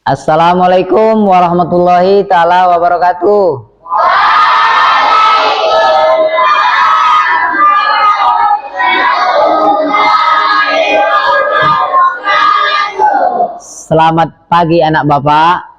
Assalamualaikum warahmatullahi taala wabarakatuh. Selamat pagi anak Bapak.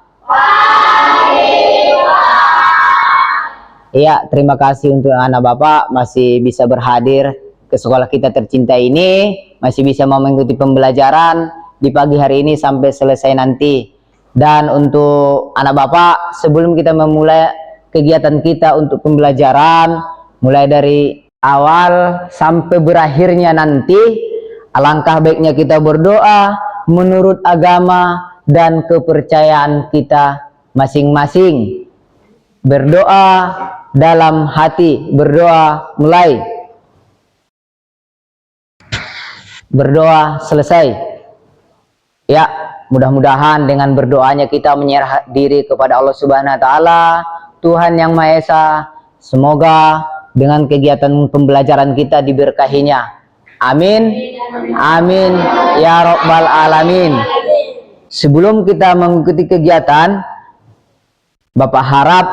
Iya, terima kasih untuk anak Bapak masih bisa berhadir ke sekolah kita tercinta ini, masih bisa mau mengikuti pembelajaran di pagi hari ini sampai selesai nanti. Dan untuk anak Bapak, sebelum kita memulai kegiatan kita untuk pembelajaran, mulai dari awal sampai berakhirnya nanti, alangkah baiknya kita berdoa menurut agama dan kepercayaan kita masing-masing. Berdoa dalam hati, berdoa mulai, berdoa selesai. Ya, mudah-mudahan dengan berdoanya kita menyerah diri kepada Allah Subhanahu wa taala, Tuhan yang Maha Esa. Semoga dengan kegiatan pembelajaran kita diberkahinya. Amin. Amin ya rabbal alamin. Sebelum kita mengikuti kegiatan, Bapak harap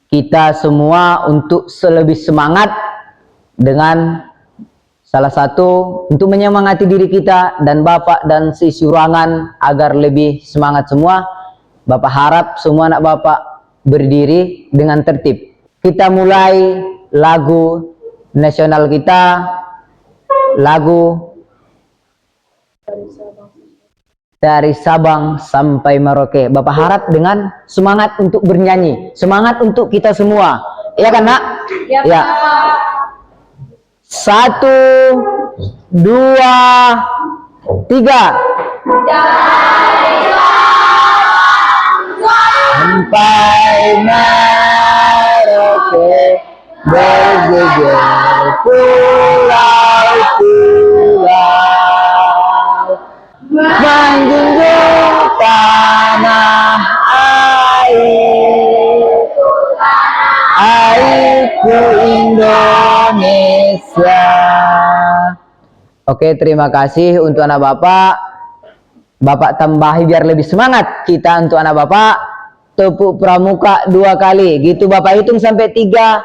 kita semua untuk lebih semangat dengan salah satu untuk menyemangati diri kita dan Bapak dan seisi ruangan agar lebih semangat semua. Bapak harap semua anak Bapak berdiri dengan tertib. Kita mulai lagu nasional kita, lagu dari Sabang sampai Merauke. Bapak harap dengan semangat untuk bernyanyi, semangat untuk kita semua. Iya kan, Nak? Ya. 1, 2, 3. Sampai Merauke berjejer pulau-pulau, menjunjung tanah airku Indonesia. Oke, terima kasih untuk anak Bapak. Bapak tambahi biar lebih semangat kita untuk anak Bapak. Tepuk pramuka 2 kali. Gitu Bapak hitung sampai 3.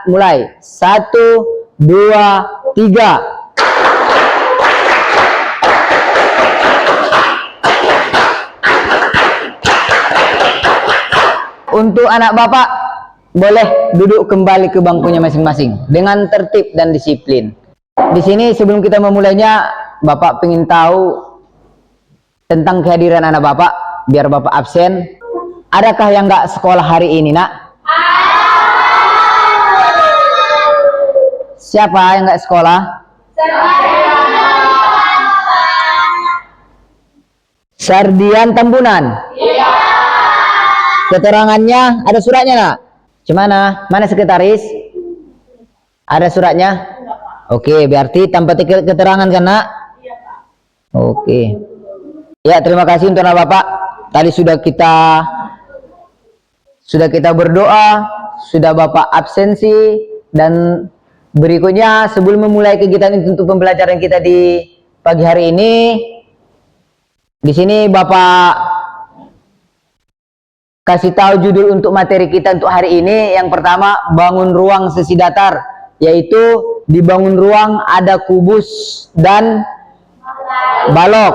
Mulai. 1, 2, 3. Untuk anak Bapak boleh duduk kembali ke bangkunya masing-masing dengan tertib dan disiplin. Di sini sebelum kita memulainya, Bapak ingin tahu tentang kehadiran anak Bapak, biar Bapak absen. Adakah yang nggak sekolah hari ini, Nak? Siapa yang nggak sekolah? Sardian Tambunan. Keterangannya ada suratnya, Nak? Gimana? Mana sekretaris? Ada suratnya? Oke, berarti tanpa keterangan kan, Nak? Oke. Ya, terima kasih untuk anak Bapak. Tadi sudah kita berdoa, sudah Bapak absensi, dan berikutnya sebelum memulai kegiatan untuk pembelajaran kita di pagi hari ini, di sini Bapak kasih tahu judul untuk materi kita untuk hari ini. Yang pertama, bangun ruang sesi datar, yaitu dibangun ruang ada kubus dan balok.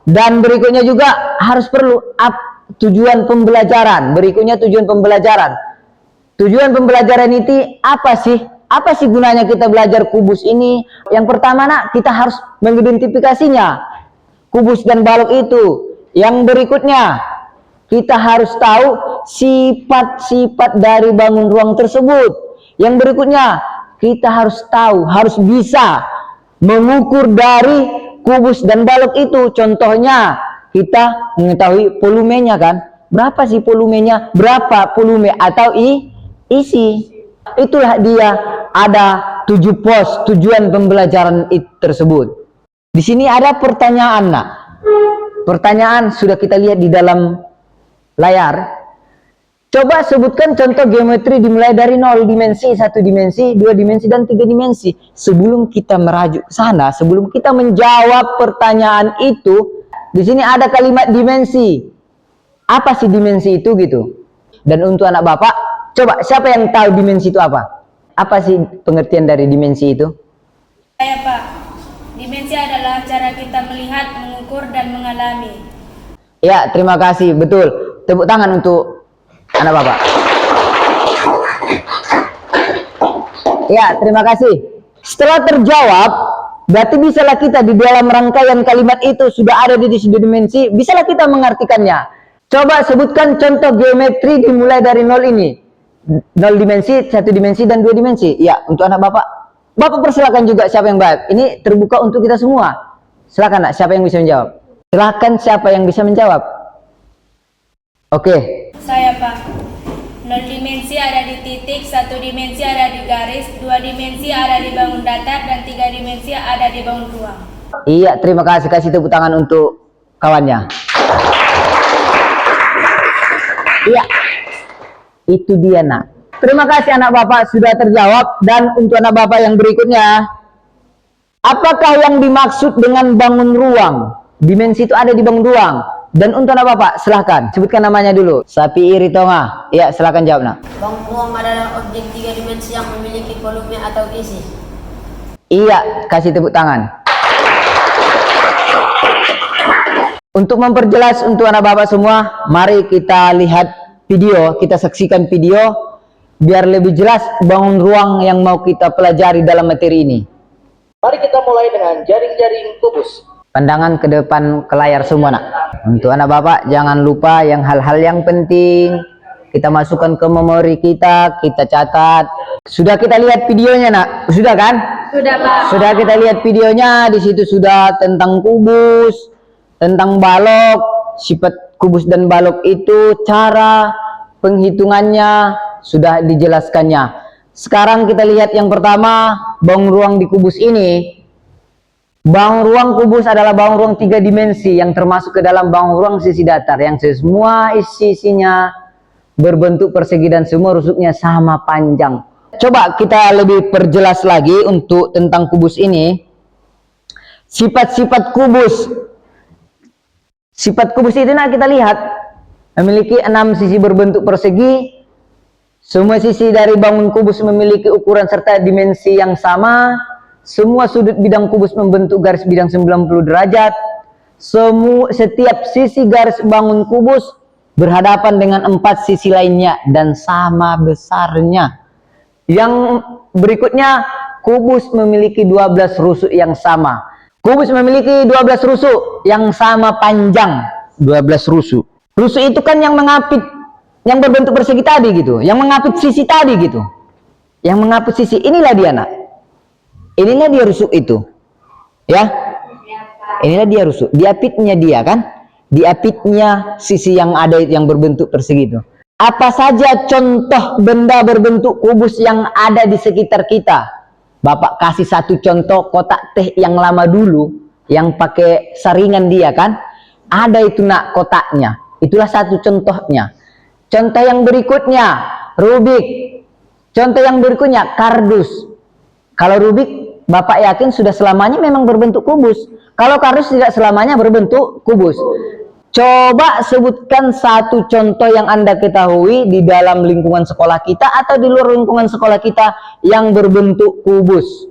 Dan berikutnya juga harus perlu tujuan pembelajaran. Berikutnya tujuan pembelajaran. Tujuan pembelajaran itu apa sih? Apa sih gunanya kita belajar kubus ini? Yang pertama, Nak, kita harus mengidentifikasinya, kubus dan balok itu. Yang berikutnya, kita harus tahu sifat-sifat dari bangun ruang tersebut. Yang berikutnya, kita harus tahu, harus bisa mengukur dari kubus dan balok itu. Contohnya, kita mengetahui volumenya kan. Berapa sih volumenya? Berapa volume atau isi? Itulah dia, ada 7 pos tujuan pembelajaran tersebut. Di sini ada pertanyaan, Nak. Pertanyaan sudah kita lihat di dalam layar. Coba sebutkan contoh geometri dimulai dari 0 dimensi, 1 dimensi, 2 dimensi, dan 3 dimensi. Sebelum kita merajuk ke sana, sebelum kita menjawab pertanyaan itu, Di sini ada kalimat dimensi. Apa sih dimensi itu gitu? Dan untuk anak bapak, coba siapa yang tahu dimensi itu apa? Apa sih pengertian dari dimensi itu? Saya Pak, dimensi adalah cara kita melihat, mengukur, dan mengalami. Ya, terima kasih, betul. Tepuk tangan untuk anak bapak. Ya, terima kasih. Setelah terjawab, berarti bisalah kita di dalam rangkaian kalimat itu sudah ada di situ dimensi, bisalah kita mengartikannya. Coba sebutkan contoh geometri dimulai dari 0 ini. 0 dimensi, 1 dimensi, dan 2 dimensi. Ya, untuk anak bapak. Bapak persilakan juga siapa yang baik. Ini terbuka untuk kita semua. Silakan nak, siapa yang bisa menjawab? Silakan siapa yang bisa menjawab. Oke. Saya Pak. 0 dimensi ada di titik, 1 dimensi ada di garis, 2 dimensi ada di bangun datar, dan 3 dimensi ada di bangun ruang. Iya, terima kasih. Kasih tepuk tangan untuk kawannya. Iya, itu dia nak. Terima kasih anak bapak sudah terjawab. Dan untuk anak bapak yang berikutnya, apakah yang dimaksud dengan bangun ruang? Dimensi itu ada di bangun ruang. Dan untuk anak bapak, silahkan sebutkan namanya dulu. Sapi iri Tonga. Ya, silahkan jawab nak. Bangun ruang adalah objek 3 dimensi yang memiliki volume atau isi. Iya, kasih tepuk tangan. Untuk memperjelas untuk anak bapak semua, mari kita lihat video, kita saksikan video biar lebih jelas bangun ruang yang mau kita pelajari dalam materi ini. Mari kita mulai dengan jaring-jaring kubus. Pandangan ke depan ke layar semua nak. Untuk anak bapak jangan lupa yang hal-hal yang penting kita masukkan ke memori kita catat. Sudah kita lihat videonya nak? Sudah kan? Sudah Pak. Sudah kita lihat videonya, di situ sudah tentang kubus, tentang balok, sifat kubus dan balok itu, cara penghitungannya sudah dijelaskannya. Sekarang kita lihat yang pertama, bangun ruang di kubus ini. Bangun ruang kubus adalah bangun ruang 3 dimensi yang termasuk ke dalam bangun ruang sisi datar yang semua isinya berbentuk persegi dan semua rusuknya sama panjang. Coba kita lebih perjelas lagi untuk tentang kubus ini. Sifat-sifat kubus. Sifat kubus itu nak kita lihat memiliki 6 sisi berbentuk persegi. Semua sisi dari bangun kubus memiliki ukuran serta dimensi yang sama. Semua sudut bidang kubus membentuk garis bidang 90 derajat. Setiap sisi garis bangun kubus berhadapan dengan 4 sisi lainnya dan sama besarnya. Yang berikutnya, kubus memiliki 12 rusuk yang sama. Kubus memiliki 12 rusuk yang sama panjang. 12 rusuk. Rusuk itu kan yang mengapit, yang berbentuk persegi tadi gitu. Yang mengapit sisi tadi gitu. Yang mengapit sisi, inilah dia nak. Inilah dia rusuk itu. Ya. Inilah dia rusuk. Diapitnya dia kan. Diapitnya sisi yang ada yang berbentuk persegi itu. Apa saja contoh benda berbentuk kubus yang ada di sekitar kita? Bapak kasih satu contoh kotak teh yang lama dulu. Yang pakai saringan dia kan. Ada itu nak kotaknya. Itulah satu contohnya. Contoh yang berikutnya. Rubik. Contoh yang berikutnya kardus. Kalau rubik Bapak yakin sudah selamanya memang berbentuk kubus. Kalau kardus tidak selamanya berbentuk kubus. Coba sebutkan satu contoh yang Anda ketahui di dalam lingkungan sekolah kita atau di luar lingkungan sekolah kita yang berbentuk kubus.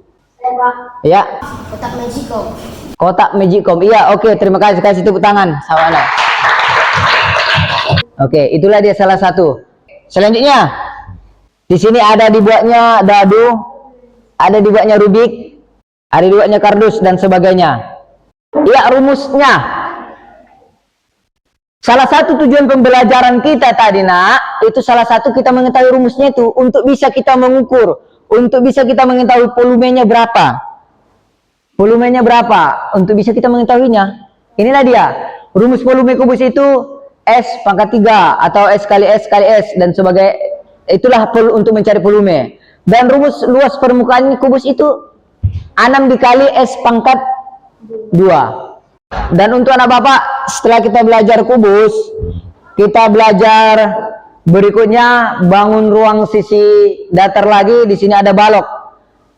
Ya. Kotak Magicom. Kotak Magicom. Iya, oke, terima kasih. Kasih tepuk tangan sama Anda. Oke, itulah dia salah satu. Selanjutnya, di sini ada dibuatnya dadu, ada dibuatnya rubik, ada dibuatnya kardus dan sebagainya. Ya, rumusnya. Salah satu tujuan pembelajaran kita tadi nak, itu salah satu kita mengetahui rumusnya itu untuk bisa kita mengukur, untuk bisa kita mengetahui volumenya berapa. Volumenya berapa untuk bisa kita mengetahuinya. Inilah dia. Rumus volume kubus itu S pangkat 3 atau S kali S kali S dan sebagai itulah untuk mencari volume. Dan rumus luas permukaan kubus itu 6 dikali S pangkat 2. Dan untuk anak bapak, setelah kita belajar kubus, kita belajar berikutnya bangun ruang sisi datar lagi. Di sini ada balok.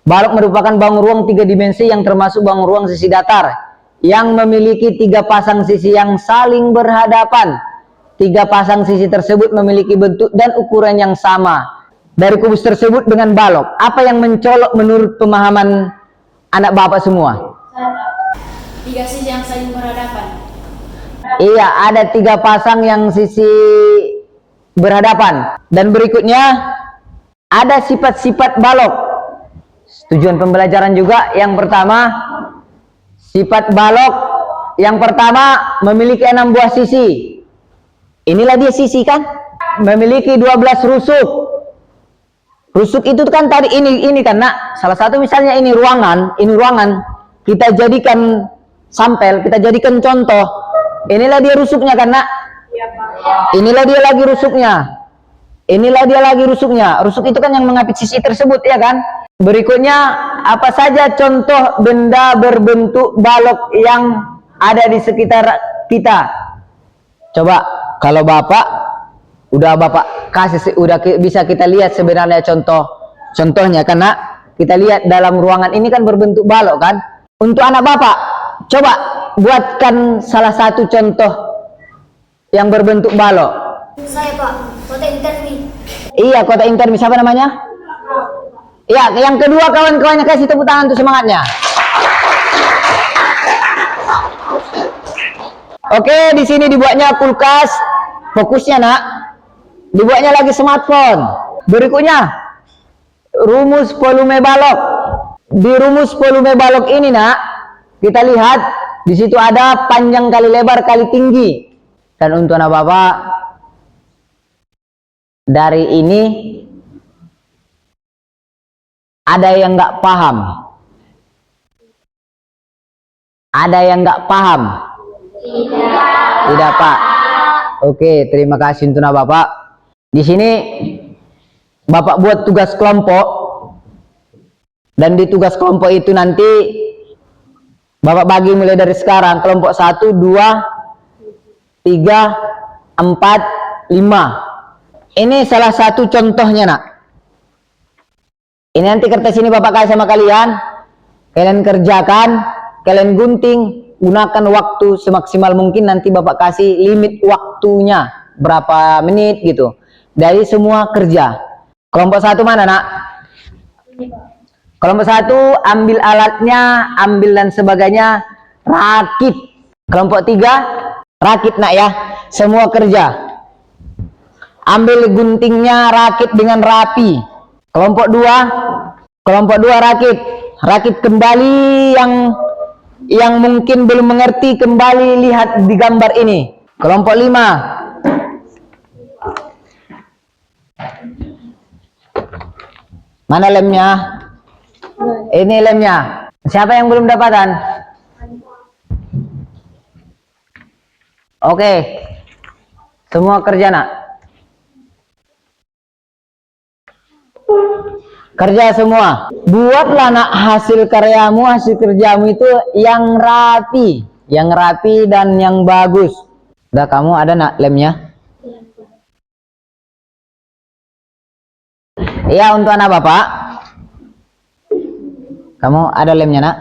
Balok merupakan bangun ruang 3 dimensi yang termasuk bangun ruang sisi datar yang memiliki 3 pasang sisi yang saling berhadapan. 3 pasang sisi tersebut memiliki bentuk dan ukuran yang sama dari kubus tersebut dengan balok. Apa yang mencolok menurut pemahaman anak bapak semua? 3 sisi yang saling berhadapan. Iya, ada 3 pasang yang sisi berhadapan. Dan berikutnya ada sifat-sifat balok. Tujuan pembelajaran juga yang pertama, sifat balok yang pertama memiliki 6 buah sisi. Inilah dia sisi kan? Memiliki 12 rusuk. Rusuk itu kan tadi ini kan nak. Salah satu misalnya ini ruangan, kita jadikan sampel, kita jadikan contoh. Inilah dia rusuknya kan nak? Inilah dia lagi rusuknya. Inilah dia lagi rusuknya. Rusuk itu kan yang mengapit sisi tersebut ya kan? Berikutnya, apa saja contoh benda berbentuk balok yang ada di sekitar kita? Coba, kalau bapak, udah bapak kasih, udah bisa kita lihat sebenarnya contohnya, karena kita lihat dalam ruangan ini kan berbentuk balok kan? Untuk anak bapak, coba buatkan salah satu contoh yang berbentuk balok. Saya Pak, kota intermi. Iya, kota intermi, siapa namanya? Ya, yang kedua kawan-kawannya kasih tepuk tangan untuk semangatnya. Oke, di sini dibuatnya kulkas. Fokusnya nak, dibuatnya lagi smartphone. Berikutnya, rumus volume balok. Di rumus volume balok ini nak, kita lihat di situ ada panjang kali lebar kali tinggi. Dan untuk anak bapak, dari ini ada yang nggak paham. Ada yang nggak paham? Tidak Pak. Oke, terima kasih untuk bapak. Di sini bapak buat tugas kelompok, dan di tugas kelompok itu nanti bapak bagi mulai dari sekarang kelompok 1, 2, 3, 4, 5. Ini salah satu contohnya nak. Ini nanti kertas ini bapak kasih sama kalian. Kalian kerjakan, kalian gunting, gunakan waktu semaksimal mungkin. Nanti bapak kasih limit waktunya berapa menit gitu. Dari semua kerja. Kelompok 1 mana nak? Kelompok 1 ambil alatnya, ambil dan sebagainya, rakit. Kelompok 3 rakit nak ya, semua kerja. Ambil guntingnya, rakit dengan rapi. Kelompok 2 rakit kembali yang mungkin belum mengerti, kembali lihat di gambar ini. Kelompok 5 mana lemnya? Ini lemnya. Siapa yang belum dapatan? Oke, semua kerja nak. Kerja semua. Buatlah nak hasil karyamu, hasil kerjamu itu yang rapi dan yang bagus. Udah, kamu ada nak lemnya? Iya, untuk anak bapak. Kamu ada lemnya nak?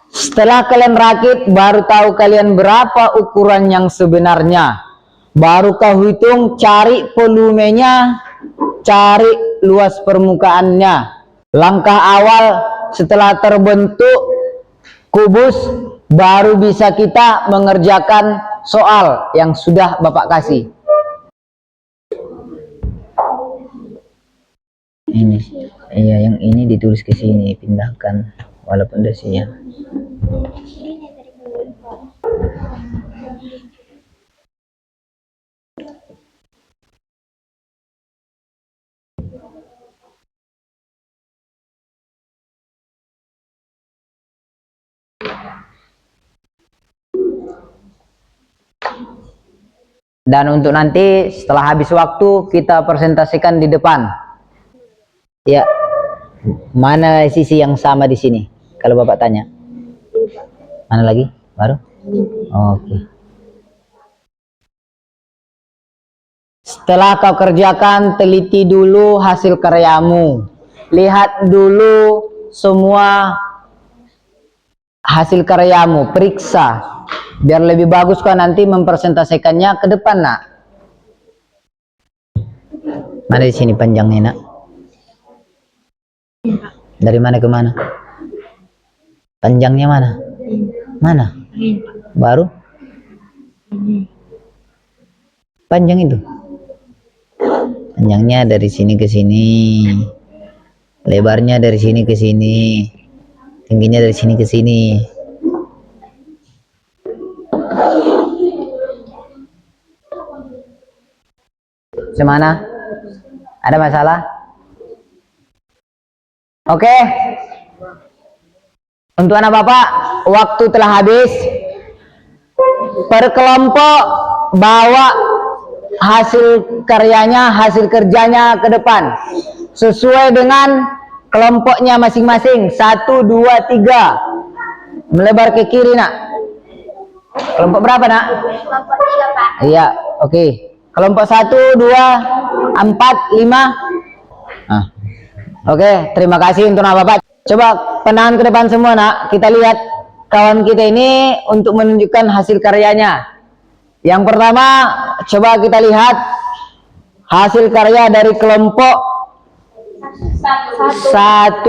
Setelah kalian rakit, baru tahu kalian berapa ukuran yang sebenarnya. Baru kau hitung, cari volumenya, cari luas permukaannya. Langkah awal setelah terbentuk kubus, baru bisa kita mengerjakan soal yang sudah bapak kasih. Ini, iya, yang ini ditulis ke sini, pindahkan walaupun udah siap. Dan untuk nanti setelah habis waktu kita presentasikan di depan. Ya, mana sisi yang sama di sini? Kalau bapak tanya, mana lagi? Baru? Oke. Setelah kau kerjakan, teliti dulu hasil karyamu. lihat dulu semua hasil karyamu, periksa biar lebih bagus kau nanti mempresentasikannya ke depan, nak. Mana di sini panjangnya, nak? Dari mana ke mana? Panjangnya mana? Mana? Baru? Panjang itu. Panjangnya dari sini ke sini. Lebarnya dari sini ke sini. Tingginya dari sini ke sini. Semana? Ada masalah? Oke. Untuk anak bapak, waktu telah habis. Per kelompok bawa hasil karyanya, hasil kerjanya ke depan sesuai dengan kelompoknya masing-masing. 1, 2, 3 melebar ke kiri, nak. Kelompok berapa, nak? Kelompok 3, Pak. Iya, oke. Kelompok 1, 2, 4, 5. Oke, terima kasih untuk anak bapak. Coba penahan ke depan semua, nak. Kita lihat kawan kita ini untuk menunjukkan hasil karyanya. Yang pertama, coba kita lihat hasil karya dari kelompok 1.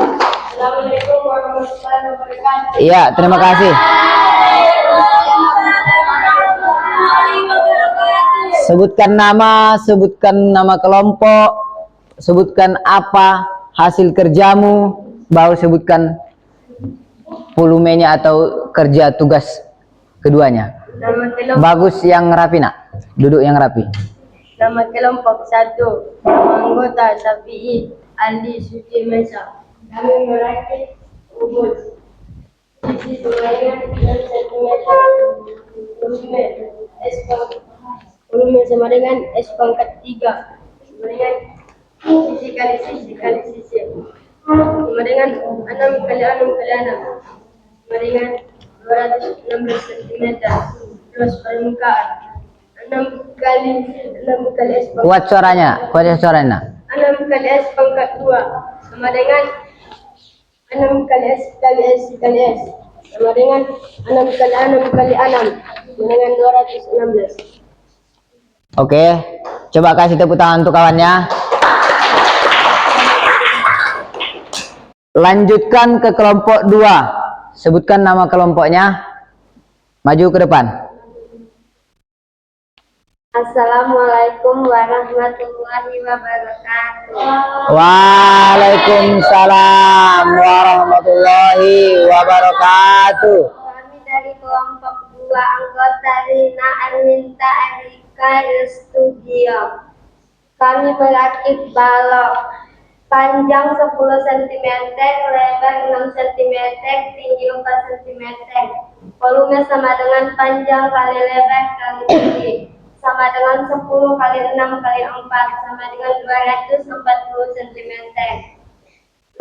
Assalamualaikum warahmatullahi wabarakatuh. Iya, terima kasih. Sebutkan nama kelompok, sebutkan apa hasil kerjamu, baru sebutkan volumenya atau kerja tugas keduanya. Nama kelompok, Bagus yang rapi, nak. Duduk yang rapi. nama kelompok 1, anggota Safi'i, Andi, Suci, Mesa. Kami merakit ubus. Sisi semuanya 6 cm. Volume sama dengan S pangkat 3. Sama dengan sisi kali sisi kali sisi. Sama dengan 6 kali 6 kali 6. Sama dengan 216 cm. Plus permukaan. 6 kali 6 kali S pangkat. Kuat suaranya, nak. 6 kali S pangkat 2 sama dengan 6 kali S kali S kali S sama dengan 6 kali 6 kali 6 sama dengan 216. Oke, coba kasih tepuk tangan untuk kawannya. Lanjutkan ke kelompok 2. Sebutkan nama kelompoknya. Maju ke depan. Assalamualaikum warahmatullahi wabarakatuh. Waalaikumsalam warahmatullahi wabarakatuh. Kami dari kelompok 2 anggota Rina Arminta Erika Studio. Kami merakit balok panjang 10 cm, lebar 6 cm, tinggi 4 cm. Volume sama dengan panjang kali lebar kali tinggi, sama dengan 10 kali 6 kali 4, sama dengan 240 cm.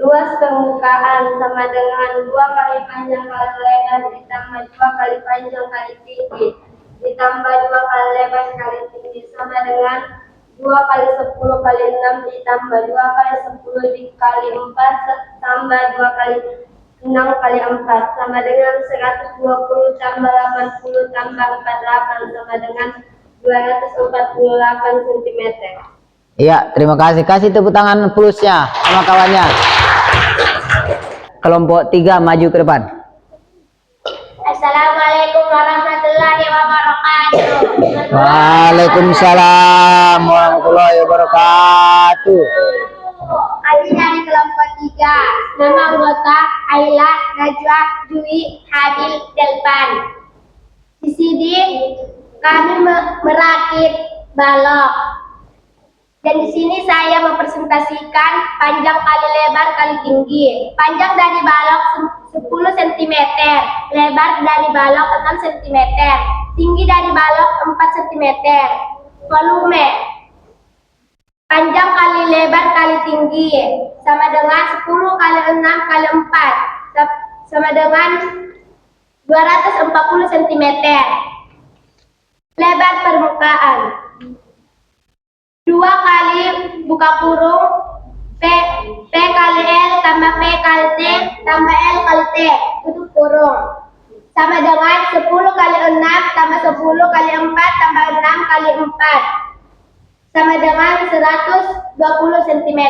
Luas permukaan sama dengan 2 kali panjang kali lebar ditambah 2 kali panjang kali tinggi, ditambah 2 kali lebar kali tinggi, sama dengan 2 kali 10 kali 6 ditambah 2 kali 10 dikali 4 tambah 2 kali 6 kali 4 sama dengan 120 tambah 80 tambah 48 sama dengan 248 cm. Iya, terima kasih. Kasih tepuk tangan plusnya sama kawannya. Kelompok 3 maju ke depan. Assalamualaikum warahmatullahi wabarakatuh. Waalaikumsalam warahmatullahi wabarakatuh. Kami dari kelompok 3. Nama anggota Ayla, Najwa, Dwi, Habil, Delpan. Di sini kami merakit balok. Dan di sini saya mempresentasikan panjang kali lebar kali tinggi. Panjang dari balok 10 cm, lebar dari balok 6 cm, tinggi dari balok 4 cm. Volume panjang kali lebar kali tinggi sama dengan 10 kali 6 kali 4 sama dengan 240 cm. Lebar permukaan 2 kali buka kurung P kali L tambah P kali T tambah L kali T tutup kurung sama dengan 10 kali 6 tambah 10 kali 4 tambah 6 kali 4 sama dengan 120 cm.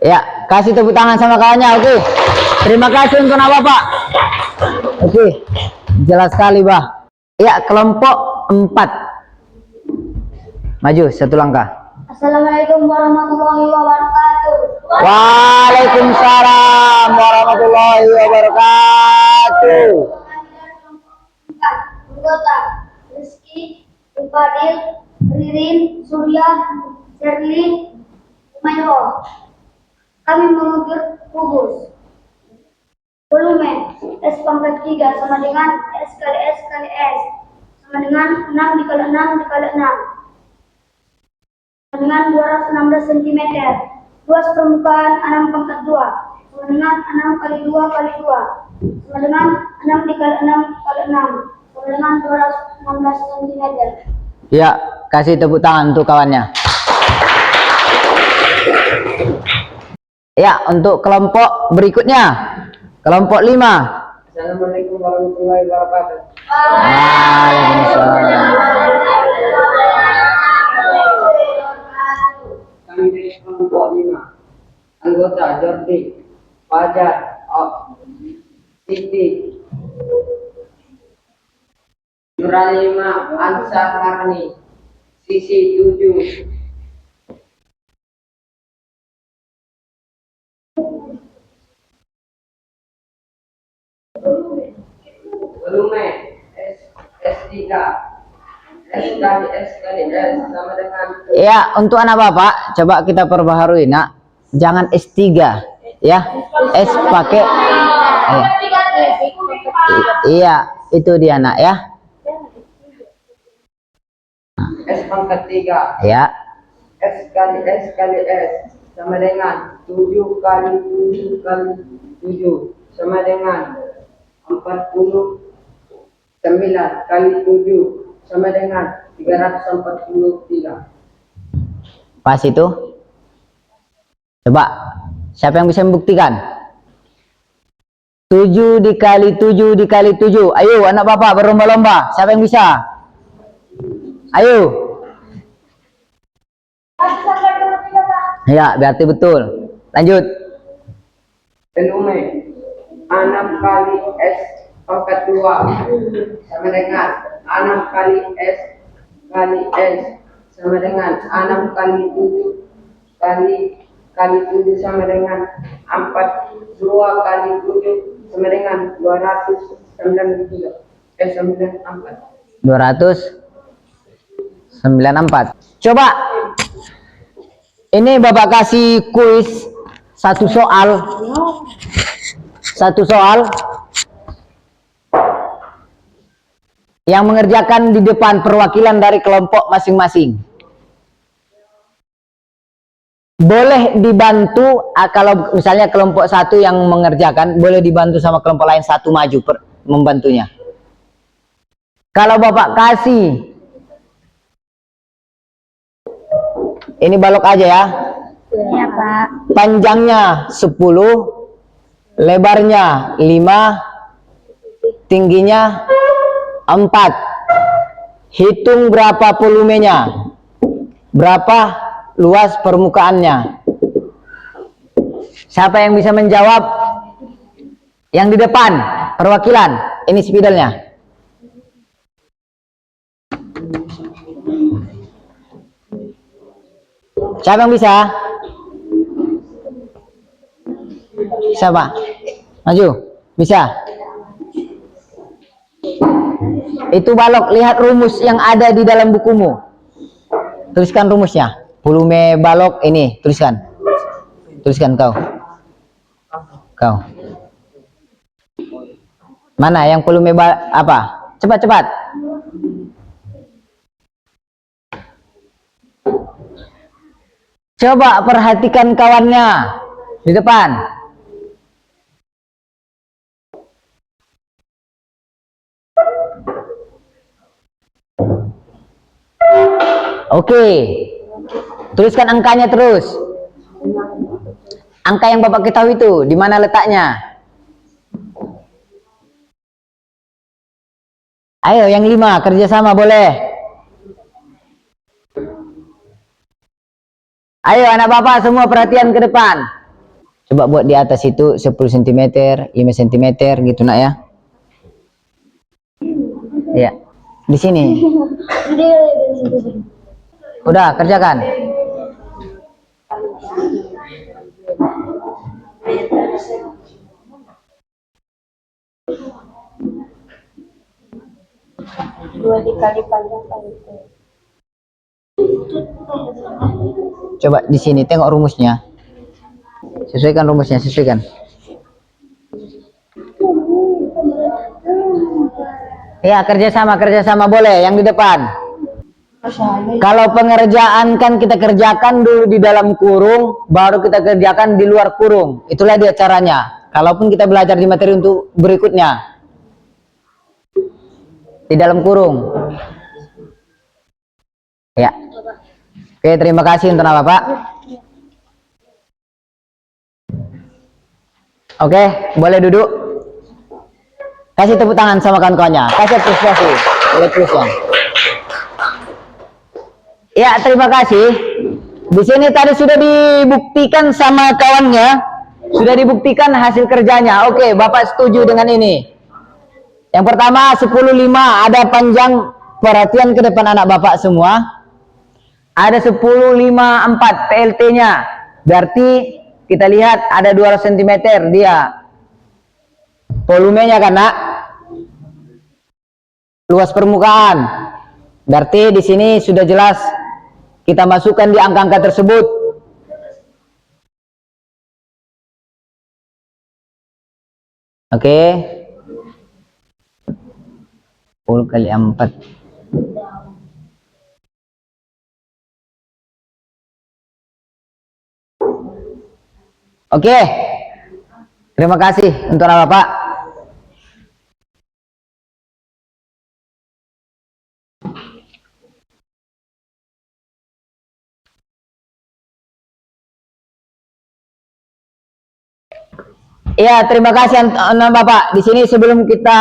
Ya, kasih tepuk tangan sama kawannya. Oke. Terima kasih untuk nama Pak. Oke. Jelas sekali, Bah. Ya, kelompok 4. Maju satu langkah. Assalamualaikum warahmatullahi wabarakatuh. Waalaikumsalam warahmatullahi wabarakatuh. Anggota Rizky, Fadil, Ririn, Surya, Sherly, Mayo. Kami mengukir kubus. Volume S pangkat 3 sama dengan S kali S kali S sama dengan 6 dikali 6 dikali 6 sama dengan 216 cm. Luas permukaan 6 pangkat 2 sama dengan 6 kali 2 kali 2 sama dengan 6 dikali 6 kali 6 sama dengan 216 cm. Ya, kasih tepuk tangan untuk kawannya. Ya, untuk kelompok berikutnya, kelompok 5. Assalamualaikum warahmatullahi wabarakatuh. Waalaikumsalam. Kami dari kelompok 5. Anggota Jordi, Fajar, Siti, Nuralima, Ansar Karni, Sisi 7. Volume S3 S kali S sama dengan. Ya, untuk anak Bapak, coba kita perbaharui, Nak. Jangan S3, ya. S pakai iya, itu dia, Nak, ya. S pangkat 3 Ya. S kali S sama dengan 7 kali 7 kali 7 sama dengan 49 kali 7 sama dengan 343. Pas itu. Coba, siapa yang bisa membuktikan? 7 dikali 7 dikali 7. Ayo, anak Bapak berlomba-lomba. Siapa yang bisa? Ayo. Ya, berarti betul. Lanjut. Volume 6 kali S pangkat 2 sama dengan 6 kali S kali S sama dengan 6 kali 7 kali 7 sama dengan 2 kali 7 sama dengan 294. 294. Coba. Ini Bapak kasih kuis satu soal. Satu soal yang mengerjakan di depan perwakilan dari kelompok masing-masing. Boleh dibantu, kalau misalnya kelompok satu yang mengerjakan, boleh dibantu sama kelompok lain satu maju membantunya. Kalau Bapak kasih, ini balok aja ya. Iya, Pak. Panjangnya 10, lebarnya 5, tingginya 4. Hitung berapa volumenya, berapa luas permukaannya. Siapa yang bisa menjawab? Yang di depan, perwakilan. Ini spidolnya. Siapa yang bisa? Siapa? Maju. Bisa. Itu balok, lihat rumus yang ada di dalam bukumu. Tuliskan rumusnya. Volume balok ini, tuliskan. Tuliskan kau. Kau. Mana yang volume apa? Cepat-cepat. Coba perhatikan kawannya di depan. Oke. Tuliskan angkanya terus. Angka yang Bapak ketahui itu, di mana letaknya? Ayo, yang 5, kerjasama boleh. Ayo anak Bapak semua perhatian ke depan. Coba buat di atas itu 10 cm, 5 cm gitu nak ya. Iya. Di sini. Udah, kerjakan. Dua dikali panjang kali itu. Coba di sini tengok rumusnya. Sesuaikan rumusnya, sesuaikan. Ya, kerjasama boleh. Yang di depan. Kalau pengerjaan kan kita kerjakan dulu di dalam kurung, baru kita kerjakan di luar kurung. Itulah dia caranya. Kalaupun kita belajar di materi untuk berikutnya. Di dalam kurung. Ya. Oke, terima kasih untuk Bapak. Oke, boleh duduk. Kasih tepuk tangan sama kawan-kawannya. Kasih apresiasi. Boleh terus ya. Ya, terima kasih. Di sini tadi sudah dibuktikan sama kawannya, sudah dibuktikan hasil kerjanya. Oke, Bapak setuju dengan ini. Yang pertama 10,5 ada panjang, perhatian ke depan anak Bapak semua. Ada 10,54 PLT-nya. Berarti kita lihat ada 200 cm dia. Volumenya kan, Nak? Luas permukaan. Berarti di sini sudah jelas kita masukkan di angka-angka tersebut. Oke. 10 kali 4. Oke. Terima kasih untuk Bapak. Ya, terima kasih anak Bapak. Di sini sebelum kita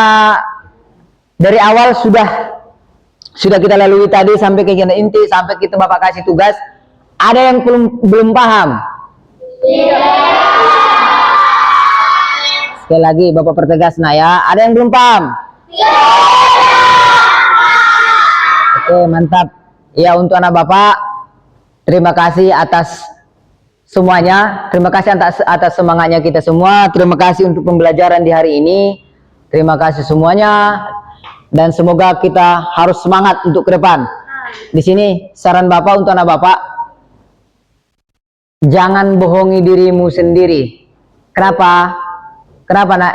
dari awal sudah kita lalui tadi sampai kegiatan inti, sampai kita Bapak kasih tugas. Ada yang belum paham? Sekali lagi Bapak pertegas nah ya. Ada yang belum paham? Oke, mantap. Ya, untuk anak Bapak terima kasih atas semuanya. Terima kasih atas semangatnya kita semua. Terima kasih untuk pembelajaran di hari ini. Terima kasih semuanya. Dan semoga kita harus semangat untuk ke depan. Di sini saran Bapak untuk anak Bapak. Jangan bohongi dirimu sendiri. Kenapa? Kenapa, Nak?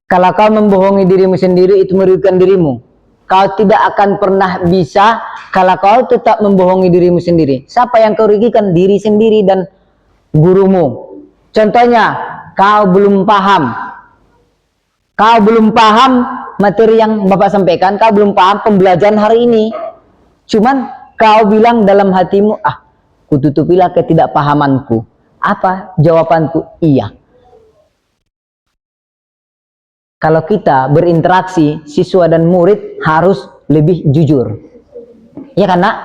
Kalau kau membohongi dirimu sendiri, itu merugikan dirimu. Kau tidak akan pernah bisa kalau kau tetap membohongi dirimu sendiri. Siapa yang kau rugikan? Diri sendiri dan gurumu. Contohnya, kau belum paham. Kau belum paham materi yang Bapak sampaikan. Kau belum paham pembelajaran hari ini. Cuman kau bilang dalam hatimu, kututupilah ketidakpahamanku. Apa jawabanku? Iya. Kalau kita berinteraksi, siswa dan murid harus lebih jujur. Ya kan, Nak?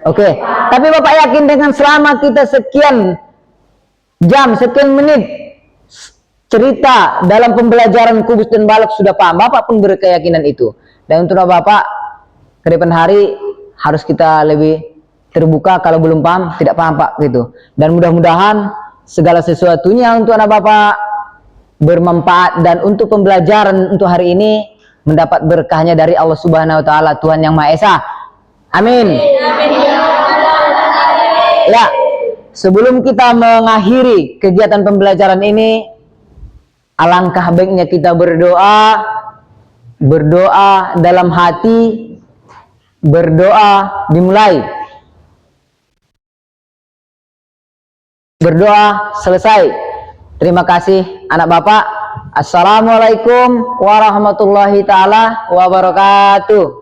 Oke. Tapi Bapak yakin dengan selama kita sekian jam, sekian menit cerita dalam pembelajaran kubus dan balok sudah paham? Bapak pun berkeyakinan itu. Dan untuk Bapak ke depan hari harus kita lebih terbuka. Kalau belum paham, tidak paham Pak gitu. Dan mudah-mudahan segala sesuatunya untuk anak Bapak bermanfaat, dan untuk pembelajaran untuk hari ini mendapat berkahnya dari Allah Subhanahu wa taala, Tuhan yang Maha Esa. Amin. Ya, sebelum kita mengakhiri kegiatan pembelajaran ini, alangkah baiknya kita berdoa dalam hati, berdoa dimulai, berdoa selesai. Terima kasih anak Bapak. Assalamualaikum warahmatullahi taala wabarakatuh.